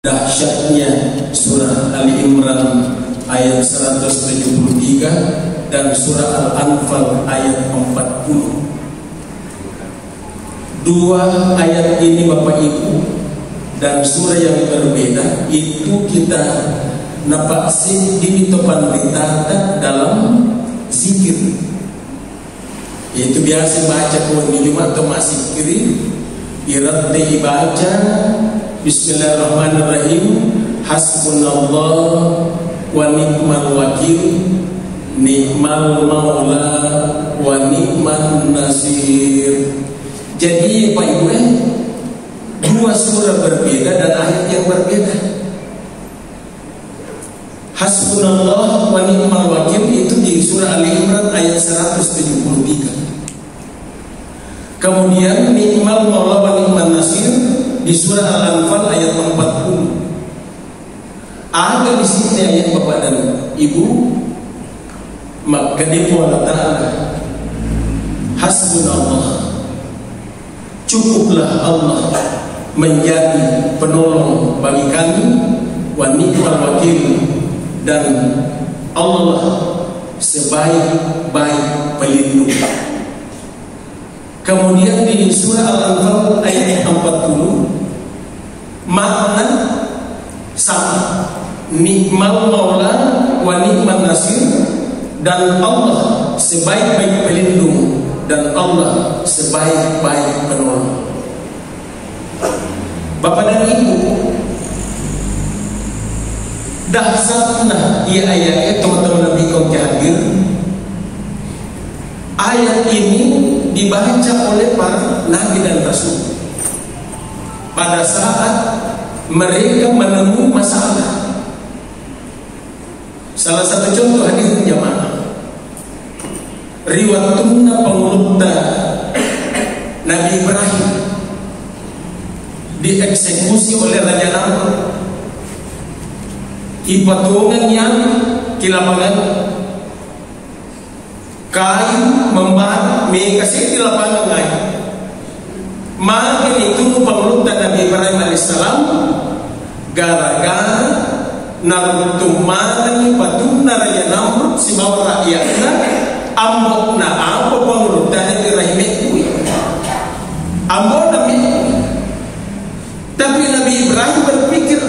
Dahsyatnya surah Ali Imran ayat 173 dan surah Al-Anfal ayat 40. Dua ayat ini Bapak Ibu dan surah yang berbeda itu kita napaksi di topan ditata dalam zikir. Yaitu biasa baca pun di Jumat atau masih kiri irat dibaca Bismillahirrahmanirrahim. Hasbunallah wa ni'mal wakil, ni'mal maula wa ni'man nasir. Jadi Pak Ibu, dua surah berbeda dan ayat yang berbeda. Hasbunallah wa ni'mal wakil itu di surah Ali Imran ayat 173. Kemudian ni'mal maula wa ni'man nasir di surah Al-Anfal ayat 40. Ada di sini ayat Bapak dan Ibu, maka dia Allah Ta'ala hasbunallah, cukuplah Allah menjadi penolong bagi kami, wa ni'mal wakil, dan Allah sebaik-baik pelindung. Kemudian di surah Al-Anfal ayat 40 makna sama, ni'mal maula wa ni'man nasir, dan Allah sebaik-baik pelindung dan Allah sebaik-baik penolong. Bapak dan Ibu, dahsyatnya ia ayat teman-teman Nabi kaum hadir. Ayat ini dibaca oleh para nabi dan rasul pada saat mereka menemui masalah. Salah satu contoh hadirin jamaah, riwayatnya pengulta Nabi Ibrahim dieksekusi oleh Raja Namrud. Ipatungan yang kilapangan kain membahas kasih di lapangan kain. Makin itu pengulta Nabi Ibrahim alaihissalam gara-gara narutuman patuna Raja Namrud si bawa rakyatnya ambok na apa pengulta Nabi Ibrahim itu ambok Nabi. Tapi Nabi Ibrahim berpikir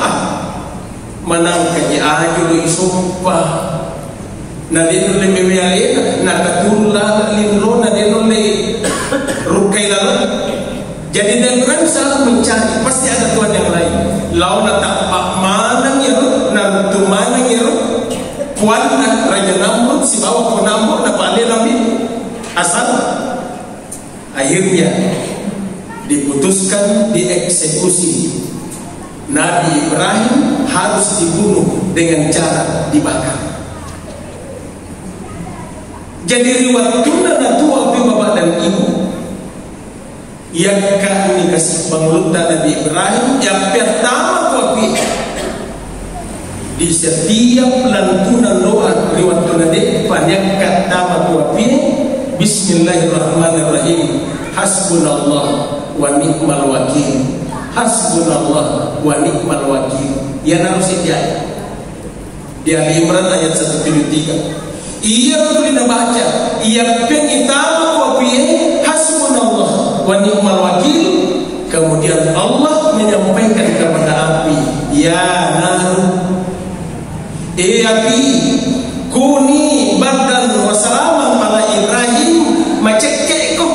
menangkanya aja lu sumpah nadi nulle memealena nakatulla linro nadi nulle rukailala. Jadi dan Tuhan selalu mencari, pasti ada Tuhan yang lain. Launa tapak manang ya nantu manang ya puan Raja Namrud si bawa penambok na pale Nabi asal. Akhirnya diputuskan dieksekusi. Nabi Ibrahim harus dibunuh dengan cara dibakar. Jadi riwayatnya na tua Bapak dan Ibu yang kami kasih pengulta Nabi Ibrahim yang pertama kopi di setiap lantunan doa riwayatnya depan yang pertama kopi Bismillahirrahmanirrahim. Hasbunallah wa ni'mal wakil, hasbunallah wa ni'mal wakil. Ya harus dijaya di Ali Imran ayat 173. Ia boleh baca ia pengitama kopi hasbunallah wa ni'mal wakil. Kemudian Allah menyampaikan kepada api, ya naru api kuni bardan wa salaman ala Ibrahim macekeko.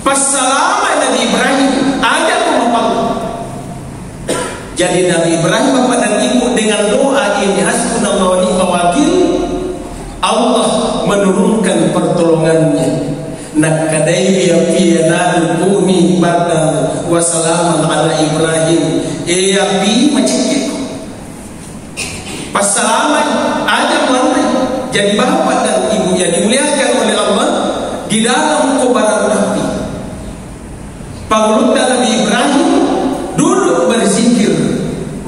Pas salama Nabi Ibrahim ada pemapal. Jadi Nabi Ibrahim Bapak dan Ibu dengan doa ini hasbunallah wa ni'mal wakil, Allah menurunkan pertolongannya. Nakadai api naru kuni bardan wa salaman ala Ibrahim api macekeko. Pas salama ada melalui. Jadi Bapak dan Ibu yang dimuliakan oleh Allah di dalam kobaran api, pengulta Nabi Ibrahim duduk berzikir,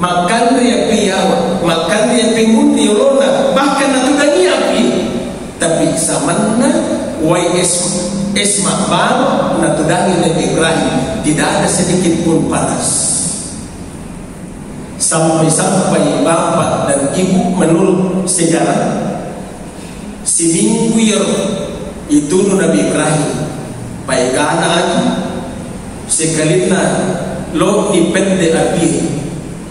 makan dia piawa, makan dia pengundi olona, bahkan natudani api, tapi samanna wai esma ba, 'Isma' ba, 'na 'to dahil Nabi Ibrahim, tidak ada sedikit pun panas. Sampai-sampai bapak dan ibu menurut sejarah seminggu itu Nabi Ibrahim paigana lagi sekalina lo ipende api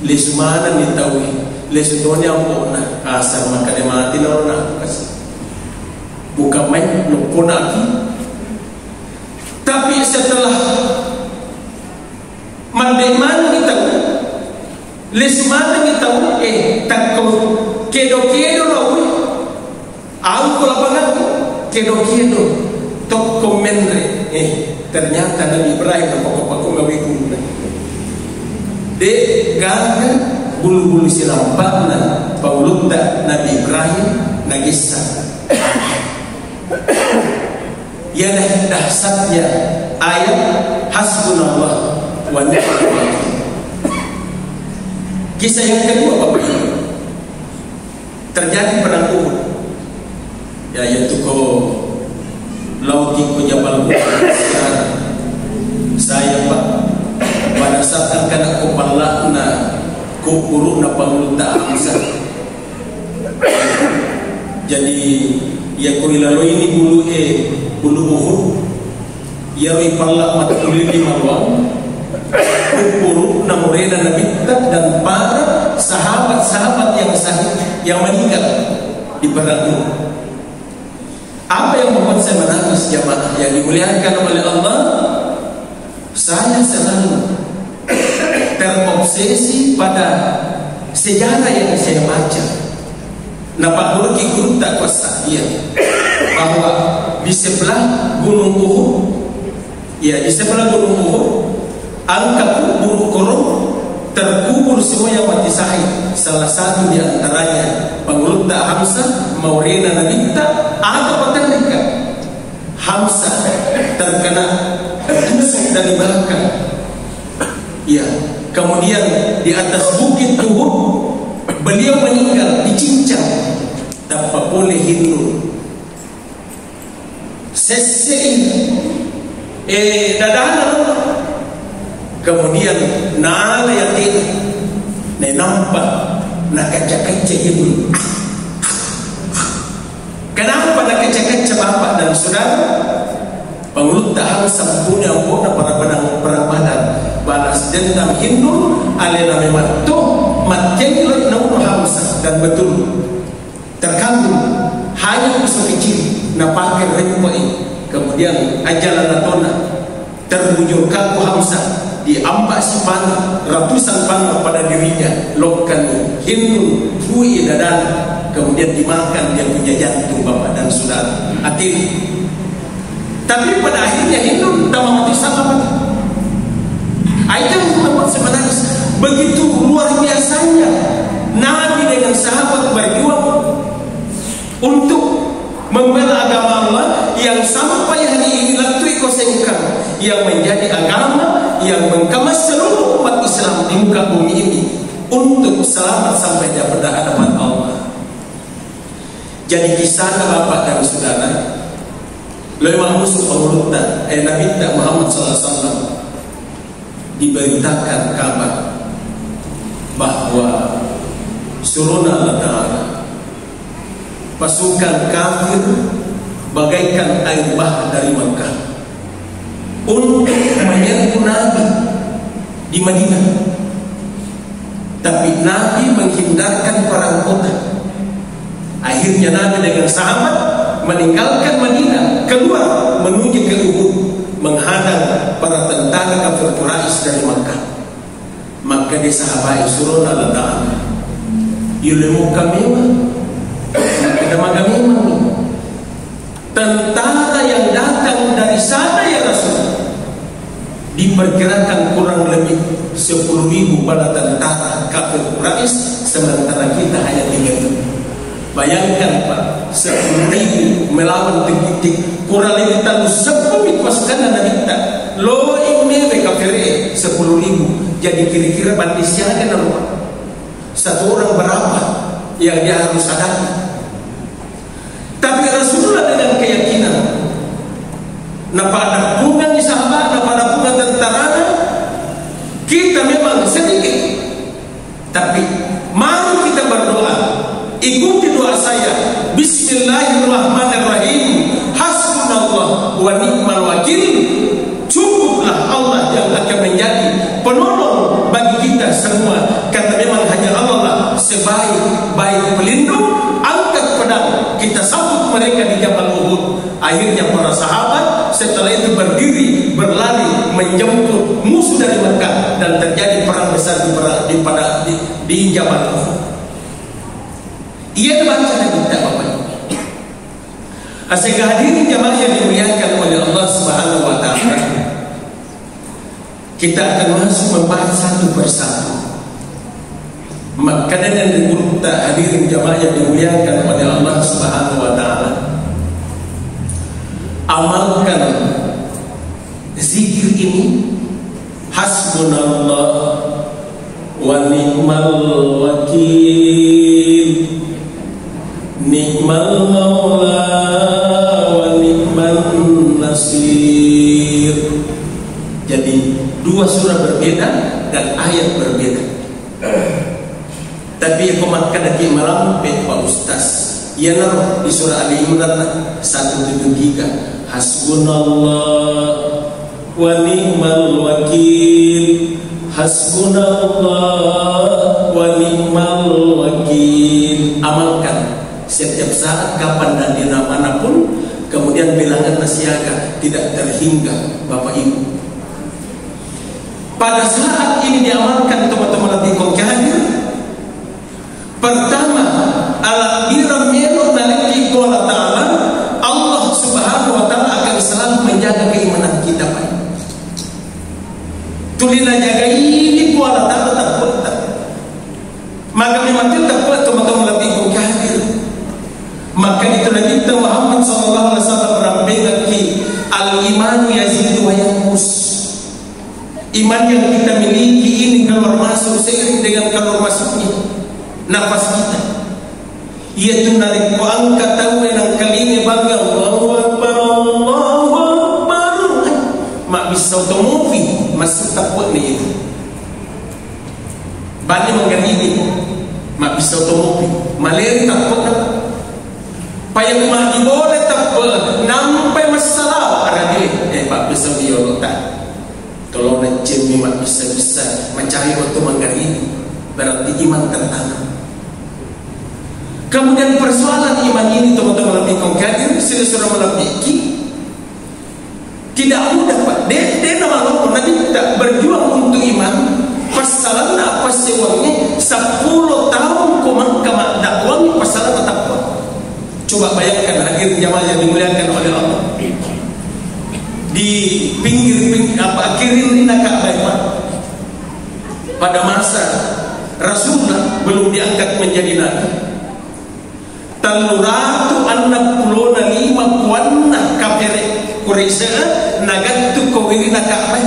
lesumana ni tawi lesudonya pona asal maka de mati norona bukan main lo pona api. Tapi setelah mandeman kita lesumana kita takko kedo rawi au lapangan kedo tok komenre ternyata Nabi Ibrahim pokok-pokok ngawiku de garga bulu-bulu silampana paulukda Nabi Ibrahim nagisa ya dahsyatnya ayat hasbunallah wa ni'mal wakil. Kisah yang kedua Bapak Ibu, terjadi perang Uhud, yaitu lauti ko Jabal Uhud. Saya Pak pada saat akan aku palakna ko guru na pangulta Hamzah. Jadi ya ko ilalo ini bulu Uhud ya ri palak matuli di malwang guru na morena Nabi dan para sahabat-sahabat yang sahih yang meninggal di perang Uhud. Apa yang membuat saya menangis jamaah yang dimuliakan oleh Allah? Saya selalu terobsesi pada sejarah yang saya baca. Napa burki guru tak kuasa dia bahwa di sebelah Gunung Uhud, ya di sebelah Gunung Uhud, angka kubur korong terkubur semua yang mati syahid. Salah satu di antaranya Pangulta Hamzah Maurena Nabita ada peternика. Hamzah terkena tusuk dari belakang. Ya, kemudian di atas bukit Uhud beliau meninggal dicincang tanpa boleh hindu. Sesein dadana. Kemudian nala yatin nampak nak kaca-kaca ibu. Kenapa nak kaca-kaca bapak dan saudara? Pangulta Hamzah punya para perang Badar balas dendam Hindu alena memang tuh materi naunu Hamzah dan betul terkandung hanya musuh kecil napakai rempai. Kemudian ajalan natona terbujurkan Hamzah diampas panah ratusan panah pada dirinya lokan Hindu bui dadan kemudian dimakan dia punya jantung bapak dan saudara hati. Tapi pada akhirnya Hindu tak mati sama mati. Ayat membuat sebenarnya begitu luar biasanya Nabi dengan sahabat berjuang untuk membela agama Allah yang sampai hari ini latui kosengkan yang menjadi agama yang mengkemas seluruh umat Islam di muka bumi ini untuk selamat sampai pada hadapan Allah. Jadi kisah bapak dan saudara, lemah musuh pengulta Nabi Muhammad SAW diberitakan kabar bahwa suruna Allah Ta'ala pasukan kafir bagaikan air bah dari Makkah untuk menyerbu Nabi di Madinah. Tapi Nabi menghindarkan perang kota. Akhirnya Nabi dengan sahabat meninggalkan Madinah, keluar menuju ke Uhud menghadang para tentara kafir Quraisy dari Makkah. Maka di sahabat surun Allah Ta'ala yulemu kamima ada magamima tentara yang datang dari sana ya Rasul diperkirakan kurang lebih 10.000 bala tentara kafir Quraisy sementara kita hanya 3.000. Bayangkan Pak, 10.000 melawan titik kurang lebih tahu 10 pasukan Nabi kita lo ini kafir 10.000. Jadi kira-kira bandisnya ada nama satu orang berapa yang dia harus hadapi. Tapi Rasulullah dengan keyakinan pada pungan di sahabat, pada pungan tentara kita memang sedikit, Tapi mari kita berdoa. Ikuti doa saya. Bismillahirrahmanirrahim. Hasbunallah wa ni'mal wakil. Cukuplah Allah yang akan menjadi penolong bagi kita semua. Karena memang hanya Allah lah sebaik-baik pelindung. Angkat pedang, kita sambut mereka di Jabal Uhud. Akhirnya para sahabat setelah itu berdiri, berlari, menjemput musuh dari Mekah, dan terjadi perang besar di Jabal Uhud. Ia baca dan kita Bapak. Sehingga hadirin jamaah yang dimuliakan oleh Allah Subhanahu wa taala, kita akan masuk membahas satu persatu makanan yang diurut hadirin jamaah yang dimuliakan oleh Allah Subhanahu wa taala. Amalkan zikir ini, hasbunallah wa ni'mal wakil, ni'mal maula wa ni'mal nasir. Jadi dua surah berbeda dan ayat berbeda. Tapi aku makan lagi malam Pak Ustaz. Ia naruh di surah Ali Imran 173. Hasbunallah wa ni'mal wakil. Hasbunallah wa ni'mal wakil. Amalkan setiap saat, kapan dan di manapun. Kemudian bilangan nasiaga tidak terhingga Bapak Ibu. Pada saat ini diamalkan teman-teman lebih hadir. Pertama, ala biramiyanu naliki qala ta'ala, Allah Subhanahu wa taala akan selalu menjaga keimanan kita, Pak. Tulina jaga ini qala ta'ala takut. Maka memang kita buat teman-teman lebih hadir. Maka itu Nabi Muhammad sallallahu alaihi wasallam merampingkan al-imanu yazidu wa yanqus. Iman yang kita miliki ini keluar masuk seiring dengan keluar masuknya nafas kita. Yaitu narik ko angkat tahu yang kalime bangga Allahu Akbar, Allahu Akbar. Mak bisa otomobil masuk takut ni itu. Bani menggani mak bisa otomobil. Maleri takut. Payah mak boleh takut. Nampai masalah ada dia. Pak bisa biolota. Kalau nak cemi mak bisa mencari waktu menggani. Berarti iman tertanam. Kemudian persoalan iman ini teman-teman lebih konkret, sudah melebiki tidak mudah, Pak. Dia nama Allah nanti tak berjuang untuk iman. Pasalan apa sewangnya 10 tahun komang kamak dakwang pasalan tetap. Coba bayangkan akhir jamaah yang dimuliakan oleh Allah. Di pinggir akhirin nakak Pak. Pada masa Rasulullah belum diangkat menjadi nabi. Taluratu anak pulona 5 kuanna kafir Quraisy nagattu kawirina ka'bah.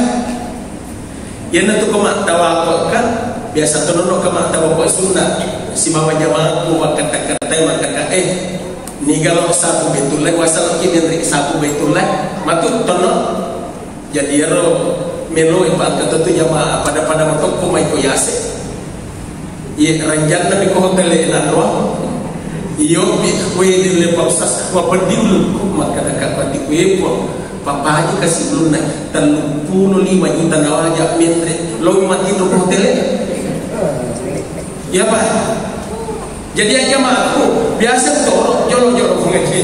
Yana tu kama tawaqqa kan biasa tonono kama tawaqqa sunnah si bawa jamaahku kata-kata maka ni kalau sapu Baitullah wasal kini sapu Baitullah matut tono jadi ero melo ipa kata tu jamaah pada matok ko mai ko yase. Ye ranjan na ko hotel enadwa. Iyo we dile pausas wa pedil maka dekat pati we po papa haji kasih belum naik 35 juta nawaja metre lo mati do hotel ya Pak. Jadi aja aku biasa tolong jolo-jolo ngece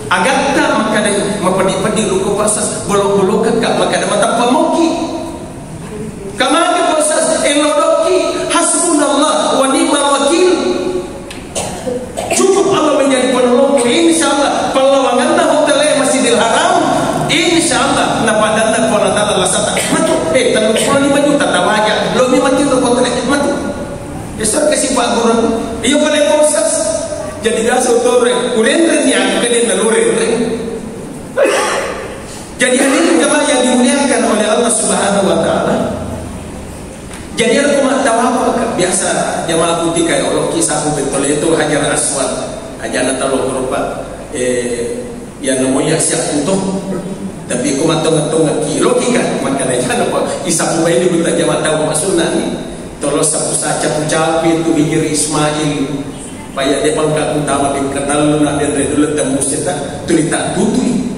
agak tak maka ada mapedi-pedi lu ko pasas bolong-bolong ke maka ada mata pamoki kamane pasas elodoki hasbunallah wa ni'mal wakil. Cukup Allah menjadi penolong. Insyaallah perlawangan hotel Masjidil Haram. Insyaallah napadana qala ta'ala lasata. Matu 35 juta tawaja. Lo mi mati do hotel matu. Besar kasih Pak Guru. Iyo boleh proses. Jadi gaso tore. Kulendre ni aku kene nalure. Jadi hadirin jemaah yang dimuliakan oleh Allah Subhanahu wa taala. Jadi aku tahu biasa jamaah putih kayak Allah kisah betul itu Hajar Aswad aja tahu berupa yang namanya siap untuk tapi aku matang-matang lagi logika makanya apa kisah ini kita jamaah tahu maksudnya ni tolo sapu saca pucapi tu hijir Ismail paya de pangka utama di kenal na de dulu tembus eta tulita tutui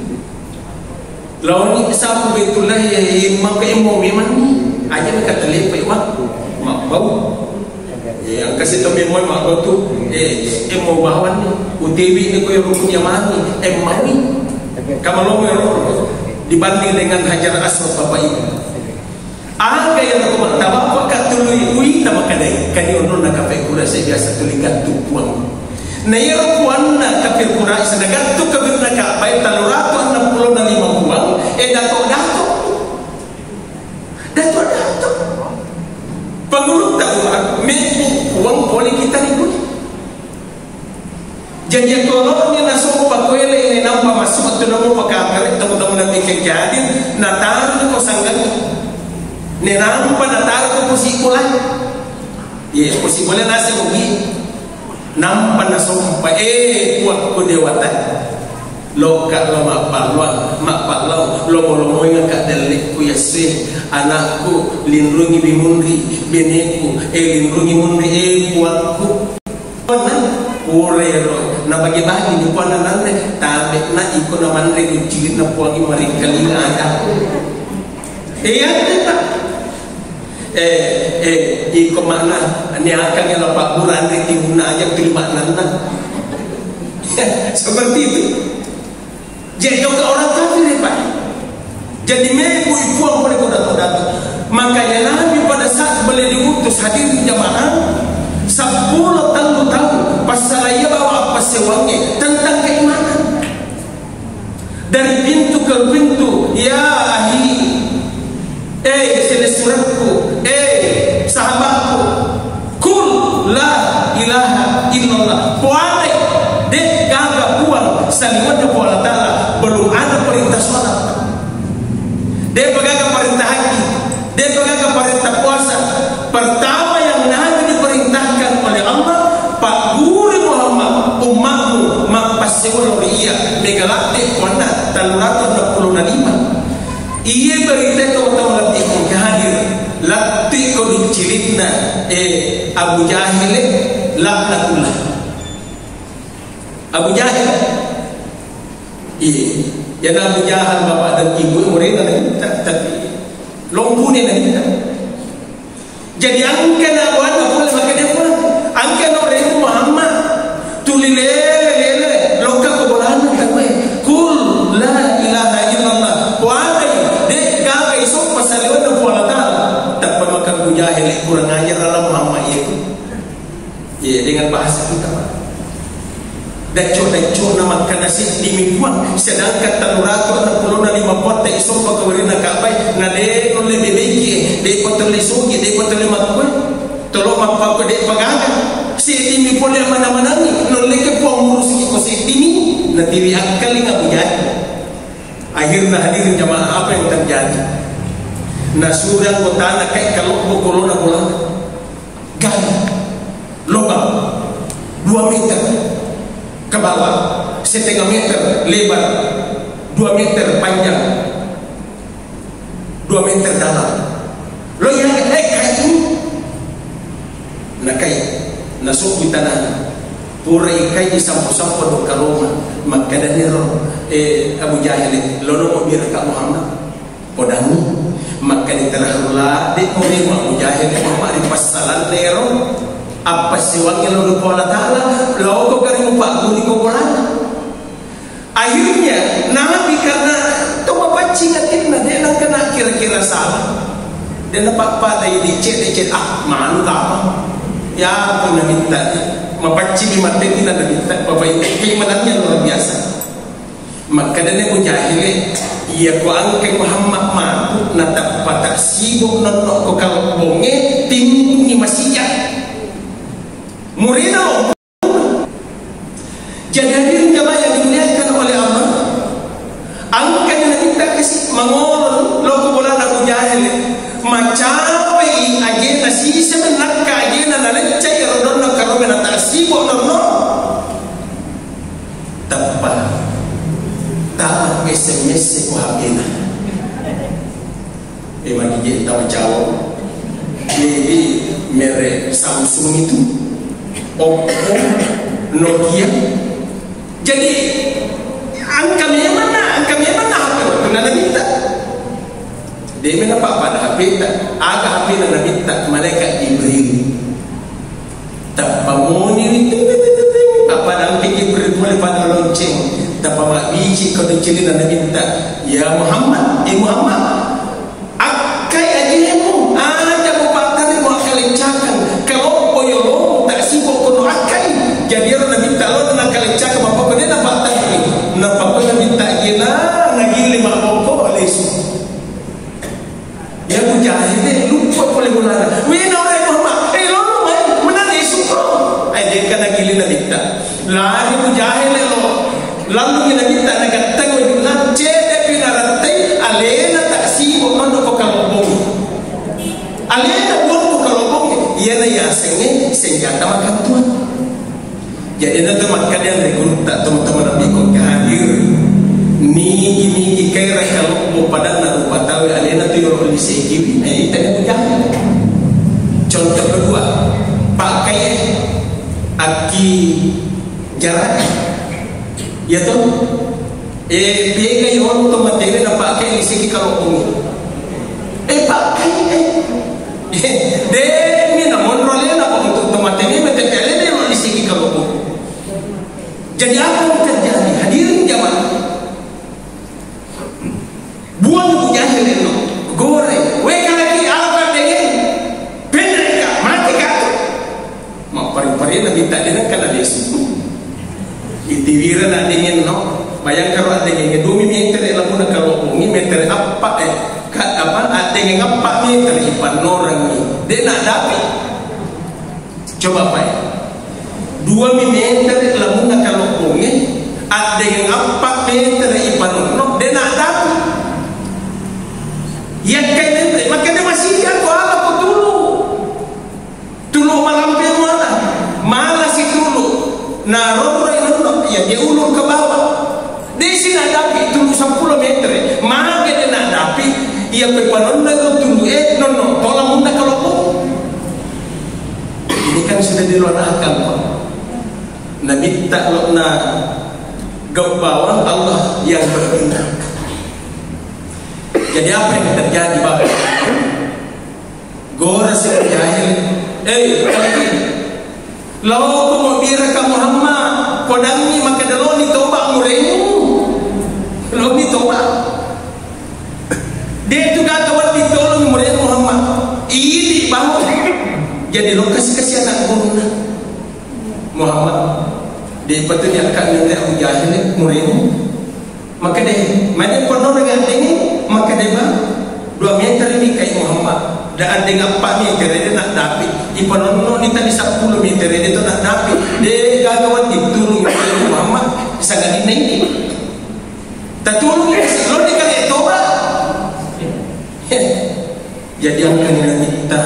lawan sapu betullah ya imam ke imam memang aja mereka terlepas mak bau yang kasih tahu memang mak bau tu imam bawan ni UTB ni ko rukun yamani mau ni kamalo mo dibanding dengan Hajar Aswad bapak ibu aga yang aku martaba apa katului ui tama kadai kani ono na kafe kura saya biasa tulikan tupuan na yero puan na kafe kura sanagat tu kabir na ka bai talurato 65 puan dato panguluk tak mebu uang poli kita ni pun jadi kalau ni naso pakoele ini nampak masuk tu nama pakakare tamu-tamu na pikir jadi na taru ni ko sanggan ni nampak na taru ko posible ye posible nasi mugi nampak naso pa kuat ko dewata loka lo makpalwa lo ingat kat delik ku yasih anakku lindungi bimunri beneku lindungi munri buatku Urero na bagi-bagi ni puan nan tabe na iko na manre ku jilid na puan imari kalina ada ta iko mana ni akan yang lapak buran di guna aja kelima nan seperti itu. Jadi orang kafir Pak. Jadi mebu ipuang boleh kau datang. Makanya Nabi pada saat boleh diutus hadir di jamaah 10 tahun pasal ia bawa apa sewangnya tentang keimanan dari pintu ke pintu. Ya ahli sini suratku sahabatku kul la ilaha illallah puanai dek gaga puang saliwat kepada Allah Ta'ala belum ada perintah sholat dia pegang perintah haji dia pegang perintah puasa pertama yang Nabi diperintahkan oleh Allah Pak Guru Muhammad umatmu mempasiwal iya megalaktik wana talurato 65 iya berita kau tahu latih hadir latih kau dicilitna Abu Jahil laknatullah Abu Jahil yang Abu Jahal bapak dan ibu mereka tapi lompuni lagi jadi angkat awan boleh pakai dia pun angkat orang Muhammad tulilele loka kebolan takwe kul la ilaha illallah puanai dek gaga isok pasalewan dan puala ta'ala tak pemakan Abu Jahil kurang ajar dalam Muhammad itu dengan bahasa kita Pak daco nama kanasi dimikuan sedangkan talurato 65 pot tak isok pakawarina kabai na de oleh bebeki de potole sugi de potole makwe tolong apa ko de pagaga si timi pole mana-mana ni nolle ke puang ngurus ko si timi na tiri akal nga bujai akhirnya hadir jamaah apa yang terjadi na surang ko tanah kay kalok corona bolang gali lubang 2 meter ke bawah, 1,5 meter lebar, 2 meter panjang, 2 meter dalam. Lo yang kayak ini, nak kayak nasuk di tanah, pura ikai di sampo-sampo do karoma, maka dan nero Abu Jahil, lo no biar Kak Muhammad, podani, maka di tanah rula, di Abu Jahil, Muhammad di pasalan nero. Apa siwangnya lalu Allah Ta'ala lalu kau karimu Pak Guru kau bolan akhirnya Nabi karena itu bapak cingatin dia nak kena kira-kira salah dia nampak pada ini cek malu apa ya aku nak minta bapak cik mati tidak nak minta bapak itu keimanannya luar biasa maka dia Abu Jahil ia ku angkat Muhammad mampu natap patah sibuk nonok kau kalau bonge timbu ni masih Murina jadi hadirin jamaah yang dimuliakan oleh Allah angkat yang kita kasih mengolong loko bola Abu Jahil macapai agena sisa menakka agena nalecai rodonna karomena tasibo norno tepat tak SMS ko agena magi tahu jawab jadi Samsung itu, Oppo, Nokia. Jadi angka mana HP waktu nana minta. Dia mana apa HP tak? Aga HP nana minta malaikat Jibril. Tak pamoni itu apa nanti Jibril boleh pada lonceng. Tak pamak biji kau dicilin nana minta. Ya Muhammad, Muhammad. Akai ajimu. Ada bupatan yang mau kelencakan. Kalau boyolo tak sibuk kono akai. Jadi orang minta lo nak kelencakan apa kau dia nampak tak ni. Nampak kau minta gina ngagili mak pokok lesu. Dia mujahid ni lupa boleh mulai. Wena orang Muhammad. Lo mana lesu kau? Dia kan ngagili nak minta. Lari mujahid lo. Lalu kita minta nak tengok jualan cedek pinarantai alena tak sibuk mana kau kalobong. Alena buat kau kalobong. Ia na yasengnya senjata makan tuan. Jadi nanti makan yang rekrut tak teman-teman Nabi kau hadir. Ni kira kalau pada nak lupa tahu alena tu yang boleh segini. Itu yang jangan. Contoh kedua, pakai aki jarak. Ya toh, biaya yang tu materi nak pakai di sini kalau umum. Pakai, demi nak monrolnya nak untuk materi materi dia di sini kalau umum. Jadi apa yang terjadi? Hadirin jamaah, buang bujang itu, goreng, weka lagi apa dengan pendek mati kau. Mak pari-pari nak minta dia kan ada isu. Itiwira nak dingin no, bayangkan kalau ada dingin 2 meter dalam pun kalau bunyi meter apa kat apa ada dingin apa meter ipan orang ni, dia nak dapat. Coba apa? 2 meter dalam pun kalau bunyi ada dingin apa meter ipan orang, dia nak dapat. Yang kaya maka dia masih aku ala ko tulu malam mana, mana si tulu, naruh ya dia ulur ke bawah. Di sini ada api tunggu 10 meter. Mana dia nak dapat? Ia pepanon nak tunggu no tolong munda kalau pun. Ini kan sudah di luar akal Pak. Nabi tak nak bawah Allah yang berkehendak. Jadi apa yang terjadi Bapak? Gora sejahil. Lalu kau bira ka Muhammad. Kodami maka dalo ni toba muremu. Lo ni toba. Dia tu kata wal ditolong muremu Muhammad. Ini bangun. Jadi lo kasih anak guru Muhammad. Dia patutnya akan minta Abu Jahil muremu. Maka dia mana kono dengan ini maka dia 2 meter ini kayak Muhammad. Dan dengan 4 meter dia nak dapat. Iponono ni tadi 10 meter dia tu nak dapat. Dia gagawan ditulung Muhammad sangat ini. Tertulung lo dia kali toba. Jadi yang kena kita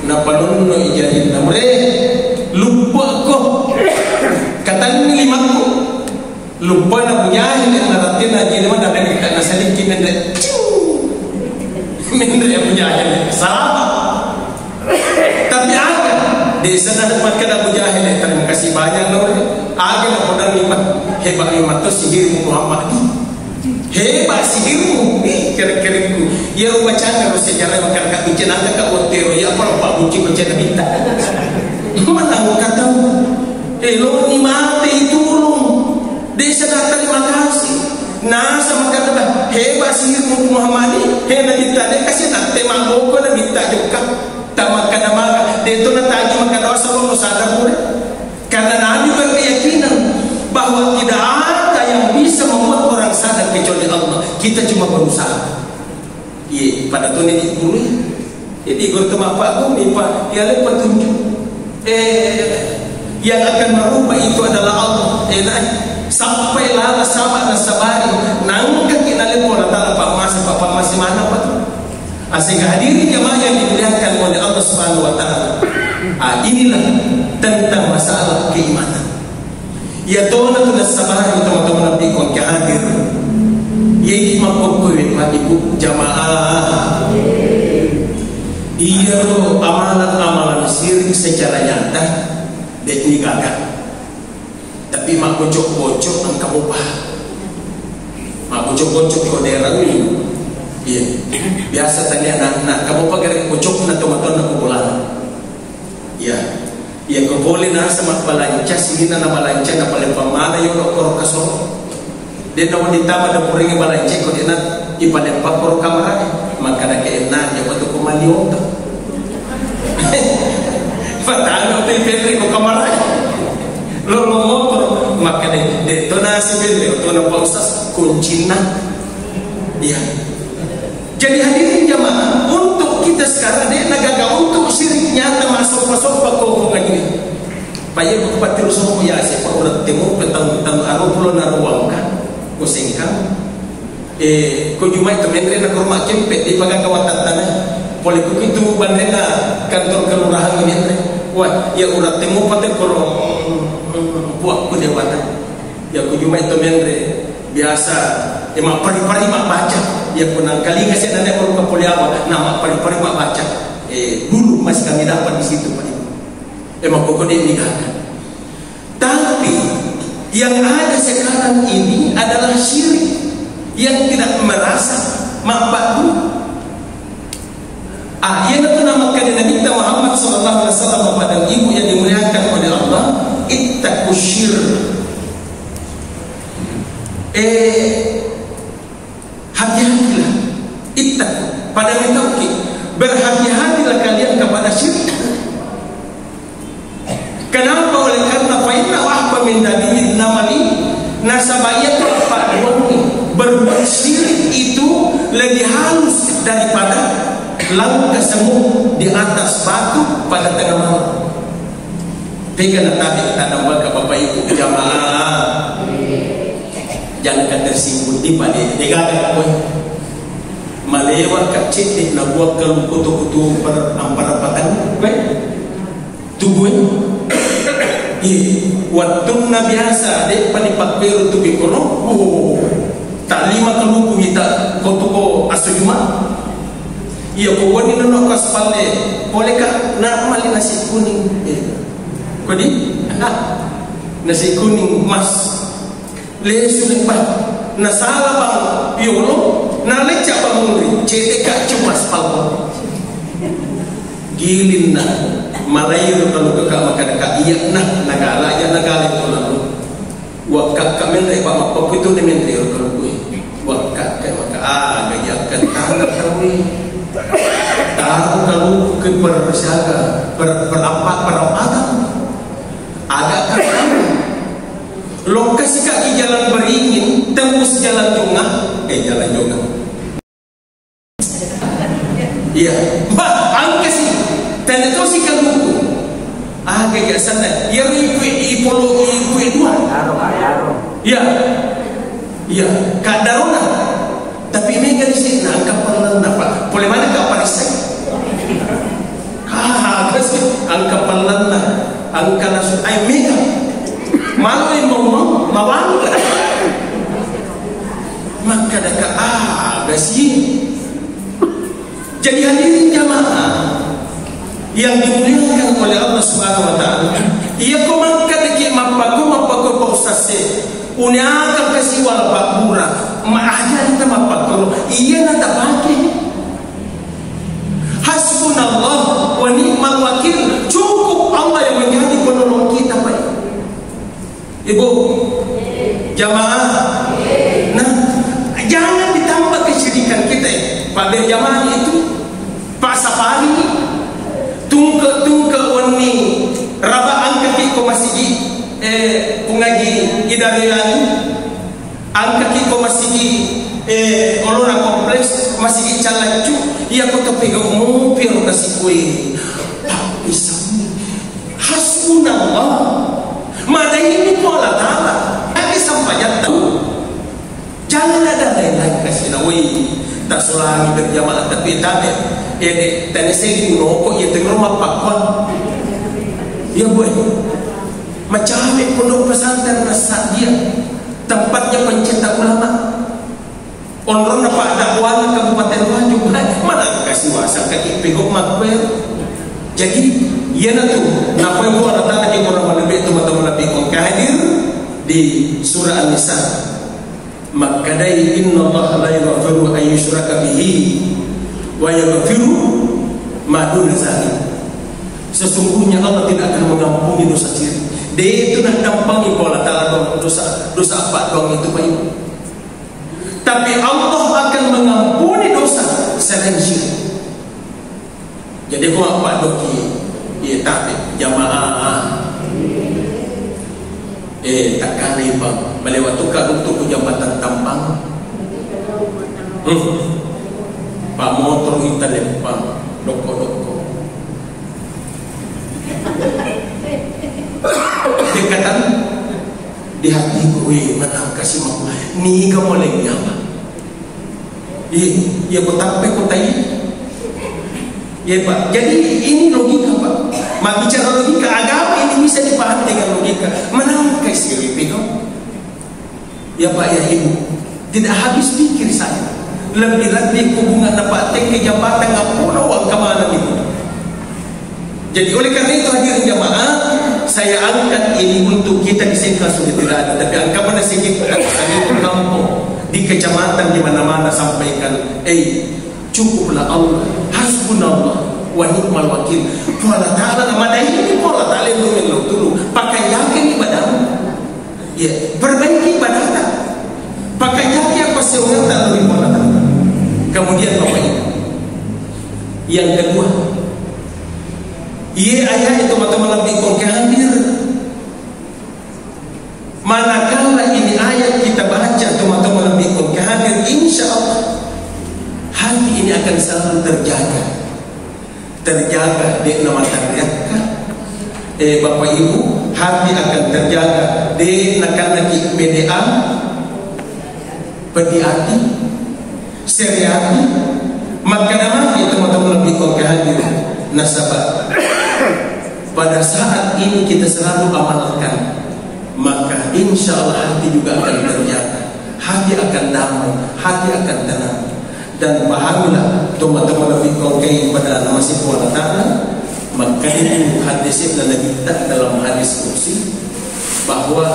napa nono ijazah namre lupa ko. Kata ni 5 ko. Lupa nak punya ini naratin aja ni mana ada kita nasalikin dan minta yang punya ini salah. Tapi ada di sana makan Abu Jahil. Terima kasih banyak loh. Ada nak podang lipat hebat lipat tu sihirmu Muhammad. Hebat sihirmu ni kira-kira ya wacana harus sejarah makan kat bincang anda kat hotel ya apa pak bunci bincang minta. Mana aku kata lo ni mati turun. Dia sedang terima kasih. Nasa makata hebat sihirmu Muhammad ni. Hena minta dia kasih nak tema boko na minta juga. Tamak kadamaga. Dia tu nak tanya maka dosa lo sadar pun. Karena Nabi berkeyakinan bahawa tidak ada yang bisa membuat orang sadar kecuali Allah. Kita cuma berusaha. Ye, pada tu ni dulu. Jadi guru tu apa tu ni pak? Dia lepas tunjuk. Yang akan merubah itu adalah Allah. Sampai lala sama dan sabari nangka kita lepas Allah Pak masih mana Pak? Sehingga hadirin jemaah yang dimuliakan oleh Allah Subhanahu Wa Taala. Inilah tentang masalah keimanan. Ya Tuhan tu dah sabari teman-teman Nabi kau hadir. Ia imam pokok ibu jemaah. Iya loh, amalan-amalan syirik secara nyata dek ni gagal. Tapi mak bocok-bocok ang kamu pa. Mak bocok-bocok ko daerah ini. Iya. Biasa tanya anak-anak, kamu pa garing bocok na tumaton na kubulan. Iya. Iya ko boleh na sa magbalanca, sige na balanca na paling pamana yun o koro kasoro. Dia naman ditama na puring balanca ko din na ipalempak koro kamara. Maka na kena ya patu ko maliong to. Fatano pe ko kamara. Lo motor maka de tonasi pe to na pausas kuncina. Iya. Jadi hadirin jamaah, untuk kita sekarang dia nagaga untuk syirik nyata masuk-masuk pako ngani. Paya ko patir so ya se pa urat temo petang-petang aro pulo na ruangkan. Ko singkang ko jumai temen na kurma kempet di pagkakawatan tanah boleh ko itu bandena kantor kelurahan ini wah ya urat temu pate ko buat ko dewata ya ko jumai temen biasa mak pari-pari mak baca ya ko nang kali kasih nana ko ka poliawa nama pari-pari mak baca dulu masih kami dapat di situ Pak mak ko dinikahkan. Tapi yang ada sekarang ini adalah syirik yang tidak merasa makbul. Yang itu namakan Nabi kita Muhammad sallallahu alaihi wasallam kepada ibu yang dimuliakan oleh Allah, ittaqu syirk. Hati-hatilah, ittaqu. Pada metauki, berhati-hatilah kalian kepada syirik. Kenapa? Oleh karena fa'inna wahba min dabi'in namali nasabaya apa ini berbuat syirik itu lebih halus daripada langkah semut di atas batu pada tengah malam. Pegang tadi tanam baka bapak ibu jamaah. Jangan tersinggung di pada degaga kowe. Malewat kacit di nabuat kalau kutu-kutu per-amparapatan kowe. Tubuh waktu na biasa dek panipak peru tu bikono tak lima kelupu kita kotuko asujuma iya ko wani nono kaspale boleh ka normal nasi kuning kodi nasi kuning mas lesu pa nasala bang yolo na leca bang cete ka cuma spalpo gilin na malayo kalau ke makan ka iya nah nagala itu lalu wakak kami dari pak mak itu ni menteri kalau gue wakak kayak maka gayakan tangan kami tahu kalau ke bersiaga perapatan agak kan lokasi kaki jalan beringin tembus jalan tengah jalan juga iya angka sih dan itu sih kan buku gaya sana yang ipolo dua ya iya kak darona tapi mega di sini angka pelan apa boleh mana kak parisai kasih angka pelan angka langsung ay mega malu yang mau mawang maka dekat gasih. Jadi hadirin jamaah yang dimuliakan oleh Allah Subhanahu wa taala, ia komangkan ke mapako pausase unyaka kasi wal bakura maajan ta mapako iya na tabaki hasbunallah wa ni'mal wakil. Cukup Allah yang menjadi penolong kita Pak Ibu jamaah. Nah, jangan ditambah kesyirikan kita pada jamaah itu Pak Safari tungke wani raba angka kiko masigi pungaji idarilani angka kiko masigi olora kompleks masigi calacu iya ko topigo mumpir kasi kue bisa hasbunallah mada ini pola taala aki sampai jatuh. Jangan ada lain-lain kasih nawai tak sulangi berjamaah tapi tabe tadi saya di rokok ya tengok rumah pakwan ya boy macam pondok pesantren rasa dia tempatnya pencinta ulama onron apa dakwan Kabupaten Banyu mana kasih siwasa kaki pegok makwe. Jadi ia na tu napoy ko na tata ki ko na nabi tu mata nabi ko kahadir di surah An-Nisa. Makadai inna Allah la yaghfiru an yushraka bihi wa yaghfiru ma dun zalik. Sesungguhnya Allah tidak akan mengampuni dosa syirik. Dia itu nak dampangi pola ta'ala dosa apa doang itu Pak Ibu. Tapi Allah akan mengampuni dosa selain syirik. Jadi kau apa doki? Ia tak jamaah. Tak kali bang. Melewat tukar untuk jabatan tampang. Pak motor kita lempang. Doko. Dekatan di hatiku, mana kasih mau ni kamu lagi apa? Iya, kotak kotai. Ya Pak, jadi ini logika Pak. Mak bicara logika agama ini bisa dipahami dengan logika. Mana kasih itu? Ya Pak ya Ibu, tidak habis pikir saya. Lebih hubungan dapat ke jabatan ngapura uang kemana itu? Jadi oleh karena itu hadirin jamaah, saya angkat ini untuk kita di sini sudah tidak ada, tapi angkat pada sini kampung di kecamatan di mana-mana sampaikan, cukuplah Allah, hasbunallah wa ni'mal wakil. Allah Ta'ala nama ini Allah Ta'ala yang dulu pakai yakin ibadahmu. Ya, perbaiki ibadahnya. Pakai yakin apa seorang tak lebih Allah Ta'ala. Kemudian Bapak Ibu, yang kedua, ia ayat itu teman-teman lebih hadir. Manakala ini ayat kita baca teman-teman lebih hadir, insya Allah hati ini akan selalu terjaga di nama tariakah. Bapak Ibu, hati akan terjaga di nak-nak PDA, pediati, seriati. Maka nama itu teman-teman lebih hadir nasabah. Pada saat ini kita selalu amalkan, maka insya Allah hati juga akan terjaga, hati akan damai, hati akan tenang. Dan pahamilah teman-teman lebih konkret pada nama si Allah Ta'ala. Maka itu hadis dan kita dalam hadis kursi bahwa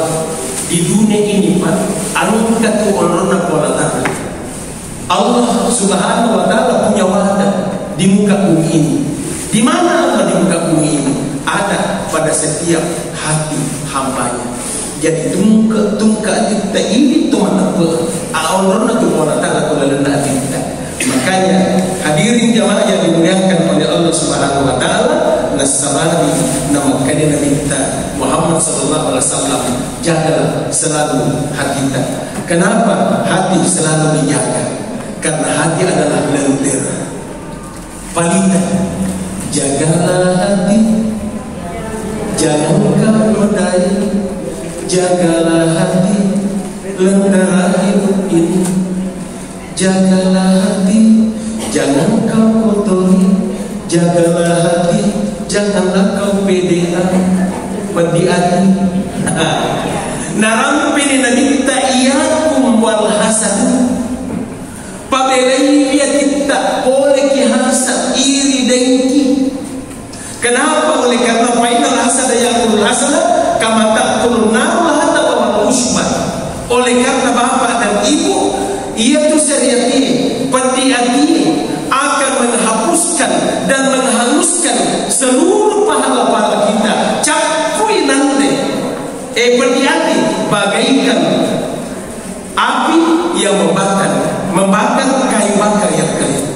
di dunia ini Pak, angkat Allah Ta'ala, Allah Subhanahu Wa Ta'ala punya wadah di muka bumi ini. Di mana Allah di muka bumi ini? Ada pada setiap hati hambanya. Jadi tungka kita ini tuh mana pun Allah Ta'ala kulala kita. Makanya hadirin jamaah yang dimuliakan oleh Allah Subhanahu Wa Ta'ala, nasabani nama kalian minta Muhammad Sallallahu Alaihi Wasallam jaga selalu hati kita. Kenapa hati selalu dijaga? Karena hati adalah lentera palitan. Jagalah hati, jangan kau nodai. Jagalah hati, lentera hidup ini. Jagalah hati, jangan kau kotori. Jagalah hati, janganlah kau pedean. Pediati. Narampini nabita iyakum wal hasan. Pabelai dia kita oleh kihasad iri dengki. Kenapa? Oleh karena final hasad yang hasad kama taqulun nar hatta wa usman. Oleh karena bapak dan ibu ia tu seriati peti akan menghapuskan dan menghanguskan seluruh pahala kita. Cakui nanti peti bagaikan api yang membakar kayu bakar yang kering.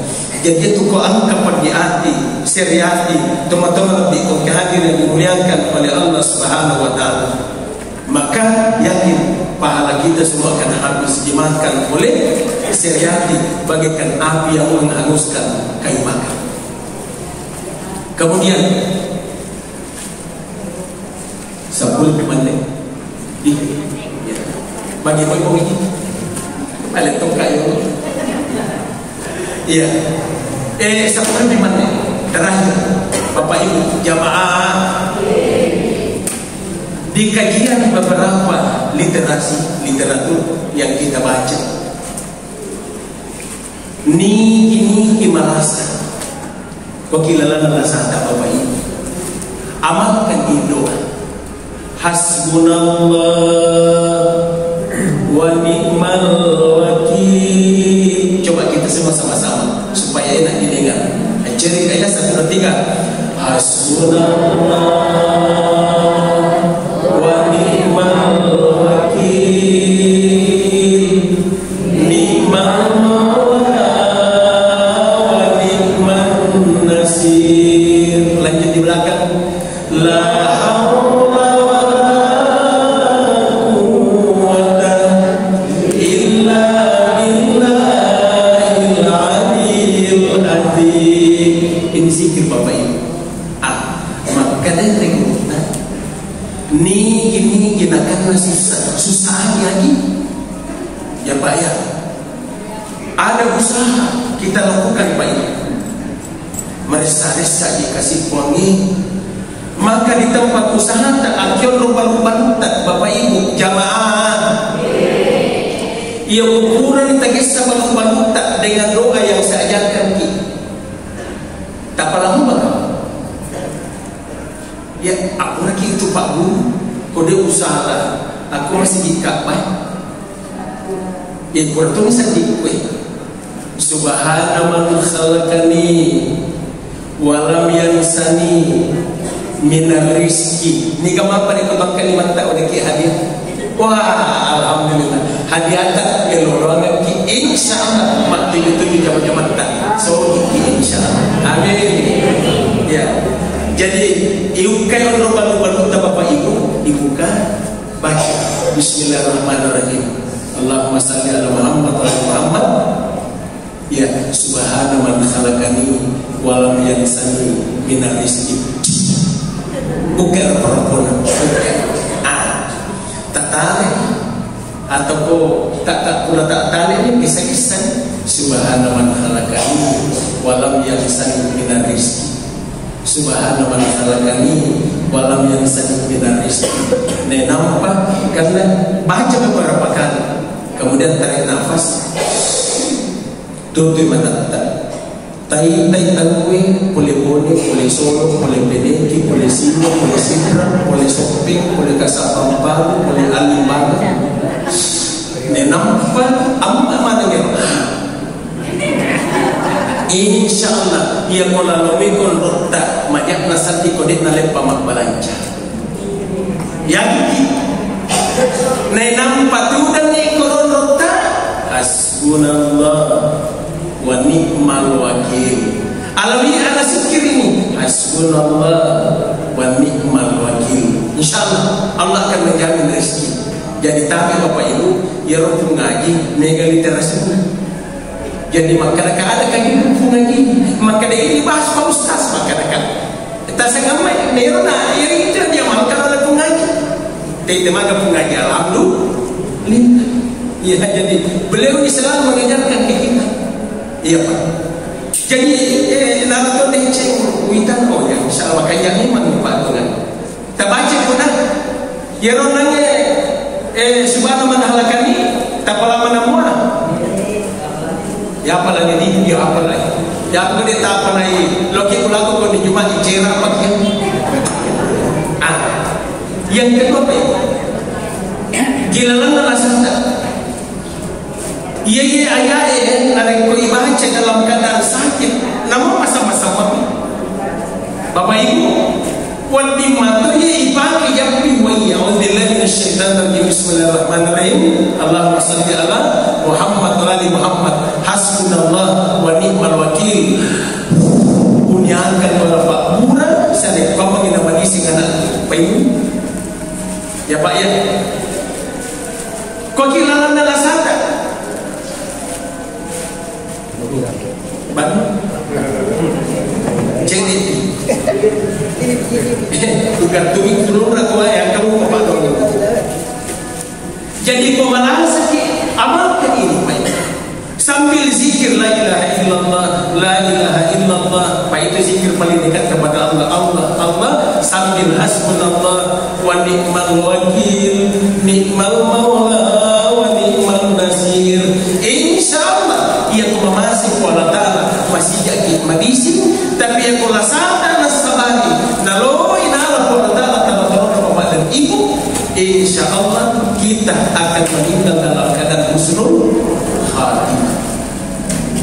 Jadi itu kau angkat peti seriati teman-teman lebih kau hadir yang dimuliakan oleh Allah Subhanahu Wa Ta'ala. Maka yakin pahala kita semua akan habis dimakan oleh seriati bagaikan api yang menghanguskan kayu bakar. Kemudian 10 menit bagi kau ini balik tongkat itu. Iya. 10 menit terakhir Bapak Ibu jamaah di kajian beberapa literatur yang kita baca, niki merasa Wakilalan nasata Bapak Ibu. Amalkan ini doa. Hasbunallah wa ni'mal wakil. Coba kita semua sama-sama supaya enak didengar. Cari ayat 1, 2, 3. Hasbunallah wa ni'mal wakil. Ni'mal maula wa ni'man nasir. Lanjut di belakang. La haula wa la quwwata illa billahil aliyyil azim. Ini zikir Bapak Ibu. Maka dari ini kita karena susah lagi. Ya Pak ya. Ada usaha kita lakukan Pak Ibu. Meresa-resa dikasih wangi. Maka di tempat usaha tak akan rupa-rupa tak Bapak Ibu jamaah. Ia ukuran tergesa balung-balung tak dengan doa yang saya ajarkan kita. Tak pernah lupa. Ya aku lagi itu Pak Guru. Kode usaha aku masih di kapai. Ya kurang tuh bisa dikue. Subhana man khalaqani walam yansani minar rizki. Ini kamu apa nih kebak kalimat tak udah ki hadiah. Wah alhamdulillah hadiah tak ya lorong ki insyaallah mak itu di zaman-zaman tak. So insyaallah. Amin. Ya. Jadi iukai orang lupa Bapak Ibu dibuka baca Bismillahirrahmanirrahim. Allahumma salli ala Muhammad wa ala Muhammad. Ya subhana man khalaqani wa lam yansani minar rizki. Bukan perempuan, bukan. Tak tarik atau tak pula tak tarik ini kisah-kisah. Subhana man khalaqani wa lam yansani minar rizki. Subhana man khalaqani wa lam yansani minar rizki. Nah, nampak karena baca beberapa kali, kemudian tarik nafas. Tutup mata. Tai tangue, boleh bone, boleh solo, boleh beneki, boleh sino, boleh sidra, boleh shopping, boleh kasar baru, boleh alimbar. Ini nampak amma mana yang insyaallah ia mola lomikon rotta majak nasati kodet nalepa mak balanja. Yang ini nampak tu dan ni koron rotta hasbunallah wa ni'mal wakil. Alami ala zikir ini hasbunallah wa ni'mal wakil. Insyaallah Allah akan menjamin rezeki. Jadi tapi Bapak Ibu ya roh ngaji mega literasi. Jadi maka ada kajian ngaji maka dia ini bahas Pak Ustaz maka dekat. Kita sangat nerona yang itu dia makan oleh pengaji. Dia makan pengaji alhamdulillah. Ya jadi beliau ini selalu mengajarkan ke kita. Iya Pak. Jadi narator denceng witan oh ya insyaallah makanya memang Pak dengan. Tak baca pun dah. Ya ronanya subhana man khalaqani tak pala mana mua. Ya apa lagi ni ya apa lagi. Ya apa dia tak apa lagi. Loki pulaku kau di Jumat cerah pakai. Yang kedua Pak. Gilalan alasan iya ayah ada kau baca dalam keadaan sakit namun masa-masa Bapak Ibu wan dimatu ia ibaki yapi wa ya auzubillahi minasyaitanir rajim. Bismillahirrahmanirrahim. Allahumma shalli ala Muhammad wa ali Muhammad. Hasbunallah wa ni'mal wakil. Bunyakan oleh Pak Murah saya kau mengira magisi kana Pak Ibu. Ya Pak ya. Kau kilalan dalam sada Bang, jadi bukan tuing dulu atau yang kamu kepadong. Jadi pemalas sakit amalkan ini Pak. Sambil zikir la ilaha illallah, la ilaha illallah. Pak itu zikir paling dekat kepada Allah. Allah sambil hasbunallah wa ni'mal wakil, ni'mal maula wa ni'mal nasir. Insyaallah ia masih kuala ta'ala masih jadi magisi tapi aku kita akan meninggal dalam keadaan husnul khatimah.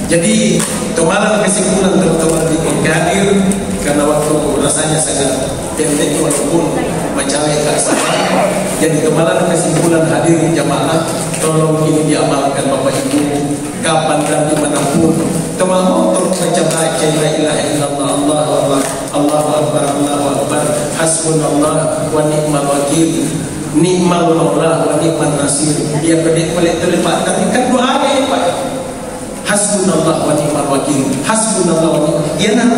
Jadi kemarin kesimpulan teman-teman di hadir karena waktu rasanya sangat pendek walaupun mencari kesabaran. Jadi kemarin kesimpulan hadir jamaah, tolong ini diamalkan Bapak Ibu kapan dan dimanapun. Teman motor baca la ilaha illallah Allahu akbar Allahu akbar hasbunallah wa ni'mal wakil ni'mal maula wa ni'man nasir. Dia pedek boleh terlibat tapi kan doa ya Pak. Hasbunallah wa ni'mal wakil. Hasbunallah wa ni'mal. Ya nah.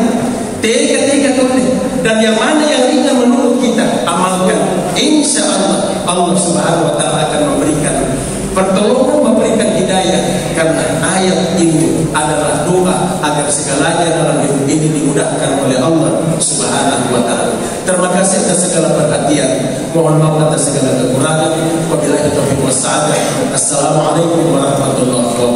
Tiga boleh. Dan yang mana yang ringan menurut kita amalkan. Insya Allah Subhanahu wa taala akan memberikan pertolongan, memberikan hidayah. Karena ayat ini adalah doa agar segalanya dalam hidup ini dimudahkan oleh Allah Subhanahu wa taala. Terima kasih atas segala perhatian. Mohon maaf atas segala kekurangan. Wabillahi taufiq wassalam. Assalamualaikum warahmatullahi wabarakatuh.